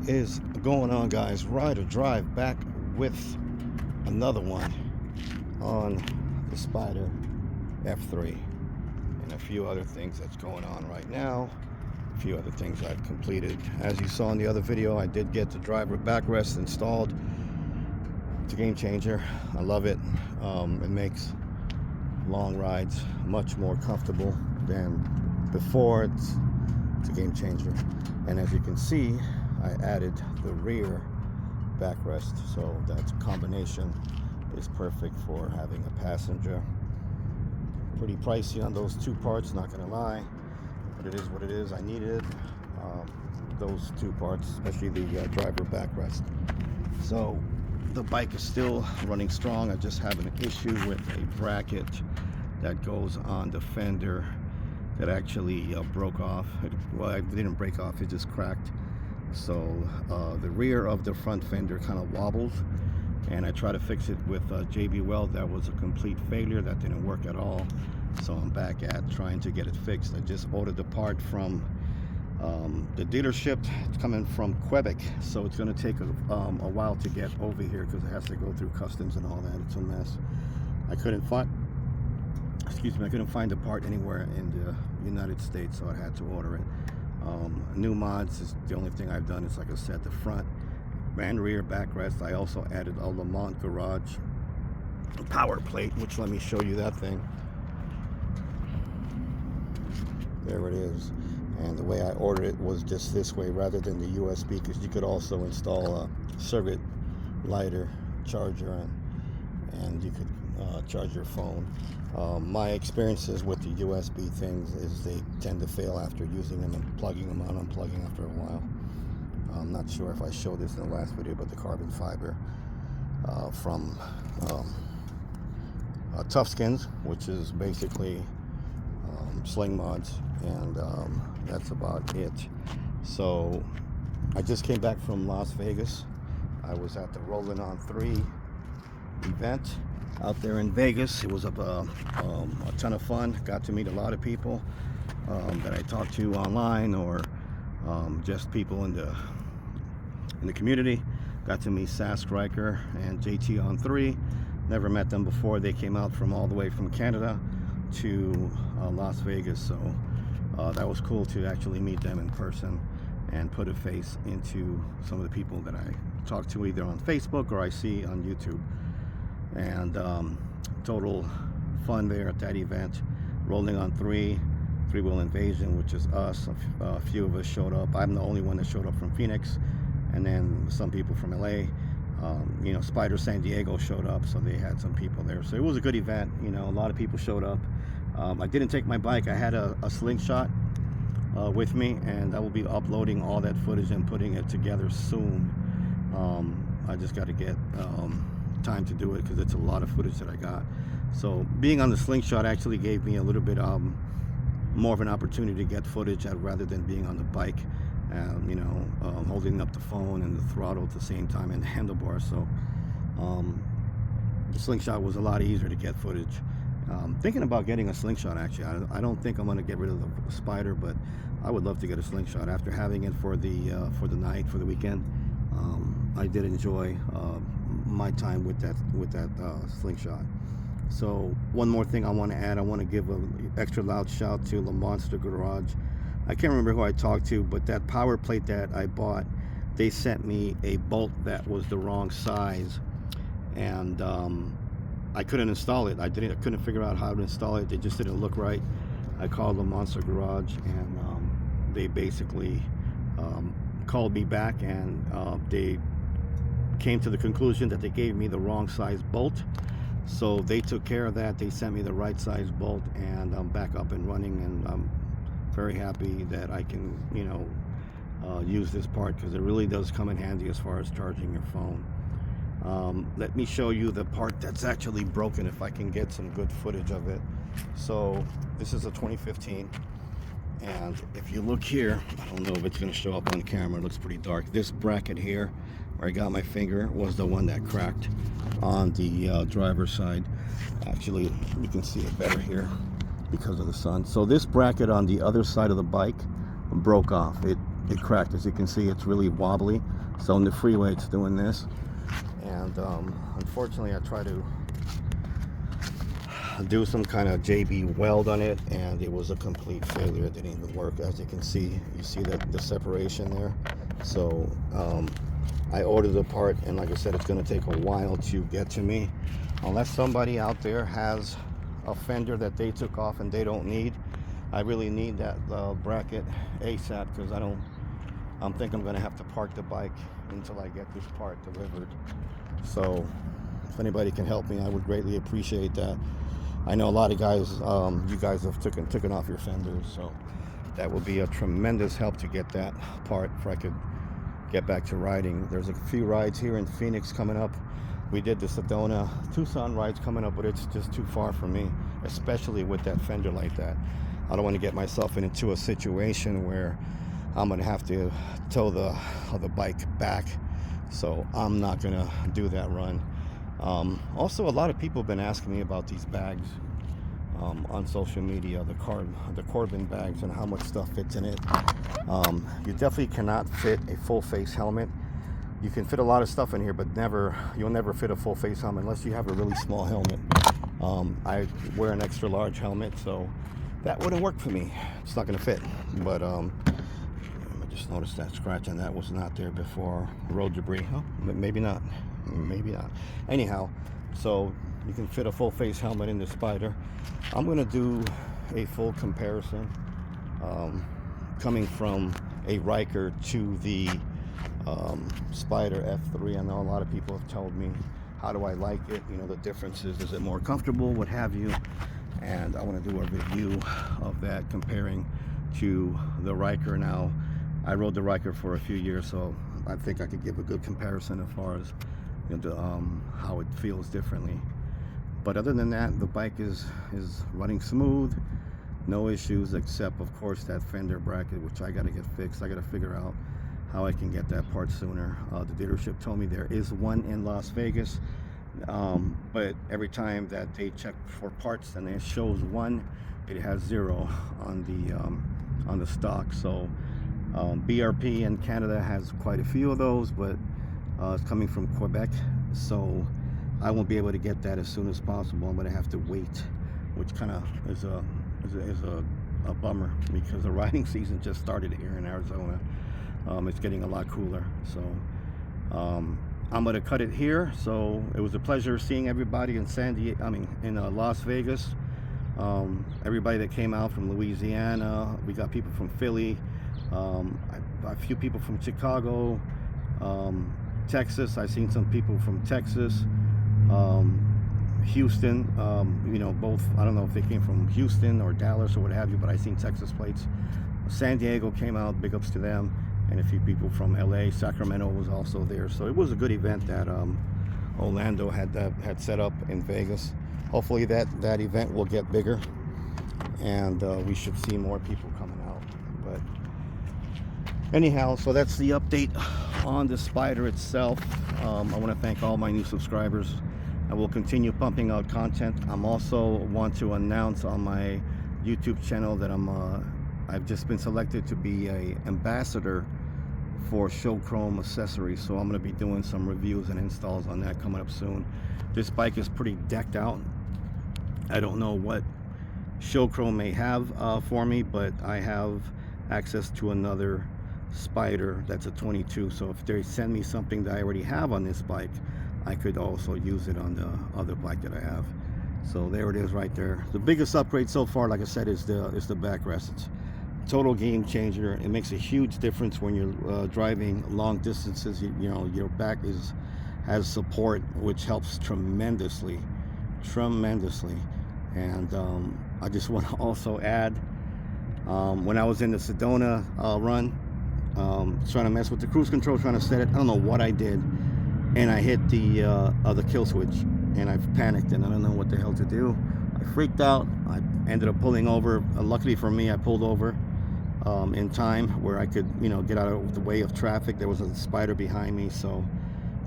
is going on, guys? Ride or drive back with another one on the Spyder F3 and a few other things that's going on right now. A few other things I've completed. As you saw in the other video, I did get the driver backrest installed. It's a game changer. I love it. It makes long rides much more comfortable than before. It's a game changer. And as you can see, I added the rear backrest, so that combination is perfect for having a passenger. Pretty pricey on those two parts, not gonna lie, but it is what it is. I needed those two parts, especially the driver backrest. So the bike is still running strong. I just have an issue with a bracket that goes on the fender that actually broke off. Well, it didn't break off, it just cracked. So the rear of the front fender kind of wobbles, and I try to fix it with JB Weld. That was a complete failure. That didn't work at all. So I'm back at trying to get it fixed. I just ordered the part from the dealership. It's coming from Quebec, so it's going to take a while to get over here because it has to go through customs and all that. It's a mess. I couldn't find the part anywhere in the United States, so I had to order it. New mods is the only thing I've done. Is, like I said, the front and rear backrest. I also added a Lamont Garage power plate, which, let me show you that thing. There it is. And the way I ordered it was just this way rather than the USB, because you could also install a circuit lighter charger and you could charge your phone. My experiences with the USB things is they tend to fail after using them and plugging them on, unplugging after a while. I'm not sure if I showed this in the last video, but the carbon fiber from Toughskins, which is basically Sling Mods, and that's about it. So I just came back from Las Vegas. I was at the Rolling on 3 event out there in Vegas. It was a ton of fun. Got to meet a lot of people that I talked to online, or just people in the community. Got to meet Sask Riker and JT on 3. Never met them before. They came out from all the way from Canada to Las Vegas, so that was cool to actually meet them in person and put a face into some of the people that I talk to either on Facebook or I see on YouTube. And total fun there at that event. Rolling on 3, Three-Wheel Invasion, which is us. A few of us showed up. I'm the only one that showed up from Phoenix, and then some people from LA. You know, Spyder San Diego showed up, so they had some people there. So it was a good event. You know, a lot of people showed up. I didn't take my bike. I had a slingshot with me, and I will be uploading all that footage and putting it together soon. I just got to get time to do it because it's a lot of footage that I got. So being on the slingshot actually gave me a little bit more of an opportunity to get footage rather than being on the bike. You know, holding up the phone and the throttle at the same time and the handlebar. So the slingshot was a lot easier to get footage. Thinking about getting a slingshot, actually. I don't think I'm going to get rid of the Spyder, but I would love to get a slingshot after having it for the night, for the weekend. I did enjoy my time with that slingshot. So one more thing I want to add, I want to give an extra loud shout to Lamont's Garage. I can't remember who I talked to, but that power plate that I bought, they sent me a bolt that was the wrong size, and I couldn't install it. I couldn't figure out how to install it. It just didn't look right. I called the Monster Garage, and they basically called me back, and they came to the conclusion that they gave me the wrong size bolt. So they took care of that. They sent me the right size bolt, and I'm back up and running, and I'm very happy that I can, you know, use this part, because it really does come in handy as far as charging your phone. Let me show you the part that's actually broken, if I can get some good footage of it. So this is a 2015, and if you look here, I don't know if it's going to show up on camera, it looks pretty dark. This bracket here where I got my finger was the one that cracked on the driver's side. Actually, you can see it better here because of the sun. So this bracket on the other side of the bike broke off. It it cracked. As you can see, it's really wobbly. So on the freeway, it's doing this. And unfortunately, I tried to do some kind of JB weld on it, and it was a complete failure. It didn't even work. As you can see, you see the separation there. So I ordered the part, and like I said, it's going to take a while to get to me. Unless somebody out there has a fender that they took off and they don't need, I really need that bracket ASAP, because I'm thinking I'm going to have to park the bike until I get this part delivered. So if anybody can help me, I would greatly appreciate that. I know a lot of guys, you guys have taken off your fenders, so that would be a tremendous help to get that part if I could get back to riding. There's a few rides here in Phoenix coming up. We did the Sedona Tucson rides coming up, but it's just too far for me, especially with that fender like that. I don't want to get myself into a situation where I'm going to have to tow the bike back. So I'm not going to do that run. Also, a lot of people have been asking me about these bags on social media, the Corbin bags, and how much stuff fits in it. You definitely cannot fit a full face helmet. You can fit a lot of stuff in here, but you'll never fit a full face helmet unless you have a really small helmet. I wear an extra large helmet, so that wouldn't work for me. It's not going to fit. But I just noticed that scratch, and that was not there before. Road debris. Oh, maybe not. Maybe not. Anyhow, so you can fit a full face helmet in the Spyder. I'm going to do a full comparison coming from a Ryker to the Spyder F3. I know a lot of people have told me, how do I like it? You know, the differences. Is it more comfortable? What have you? And I want to do a review of that, comparing to the Ryker. Now, I rode the Ryker for a few years, so I think I could give a good comparison as far as, you know, how it feels differently. But other than that, the bike is running smooth, no issues, except of course that fender bracket, which I got to get fixed. I got to figure out how I can get that part sooner. The dealership told me there is one in Las Vegas, but every time that they check for parts and it shows one, it has 0 on the stock. So BRP in Canada has quite a few of those, but it's coming from Quebec, so I won't be able to get that as soon as possible. I'm going to have to wait, which kind of is a bummer, because the riding season just started here in Arizona. It's getting a lot cooler, so I'm going to cut it here. So it was a pleasure seeing everybody in Las Vegas. Everybody that came out from Louisiana. We got people from Philly, a few people from Chicago, Texas. I've seen some people from Texas, Houston, you know, both. I don't know if they came from Houston or Dallas or what have you, but I seen Texas plates. San Diego came out, big ups to them, and a few people from LA. Sacramento was also there, so it was a good event that Orlando had set up in Vegas. Hopefully that event will get bigger, and we should see more people coming out. But anyhow, so that's the update on the Spyder itself. I want to thank all my new subscribers. I will continue pumping out content. I'm also want to announce on my YouTube channel that I've just been selected to be a ambassador for Show Chrome accessories. So I'm going to be doing some reviews and installs on that coming up soon. This bike is pretty decked out. I don't know what Show Chrome may have for me, but I have access to another Spyder that's a 22. So if they send me something that I already have on this bike, I could also use it on the other bike that I have. So there it is right there. The biggest upgrade so far, like I said, is the backrest. It's total game changer. It makes a huge difference when you're driving long distances. You know, your back has support, which helps tremendously. And I just want to also add, when I was in the Sedona run, trying to mess with the cruise control, trying to set it, I don't know what I did, and I hit the kill switch, and I panicked, and I don't know what the hell to do. I freaked out. I ended up pulling over. Luckily for me, I pulled over in time where I could, you know, get out of the way of traffic. There was a Spyder behind me, so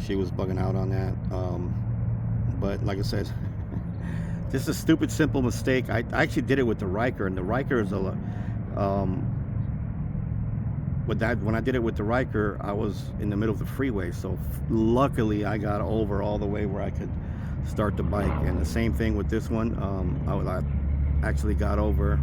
she was bugging out on that. But like I said, just a stupid, simple mistake. I actually did it with the Ryker, and the Ryker is when I did it with the Riker, I was in the middle of the freeway, so luckily I got over all the way where I could start the bike. And the same thing with this one. I actually got over,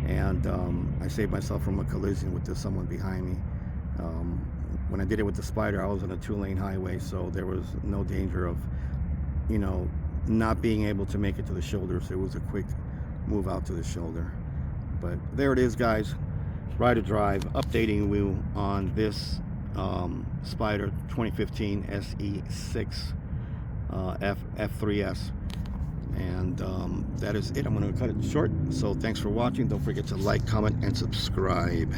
and I saved myself from a collision with someone behind me. When I did it with the Spider, I was on a 2-lane highway, so there was no danger of, you know, not being able to make it to the shoulder. So it was a quick move out to the shoulder. But there it is, guys. Ride or Drive, updating you on this Spider 2015 SE6 F3S. And that is it. I'm going to cut it short. So thanks for watching. Don't forget to like, comment, and subscribe.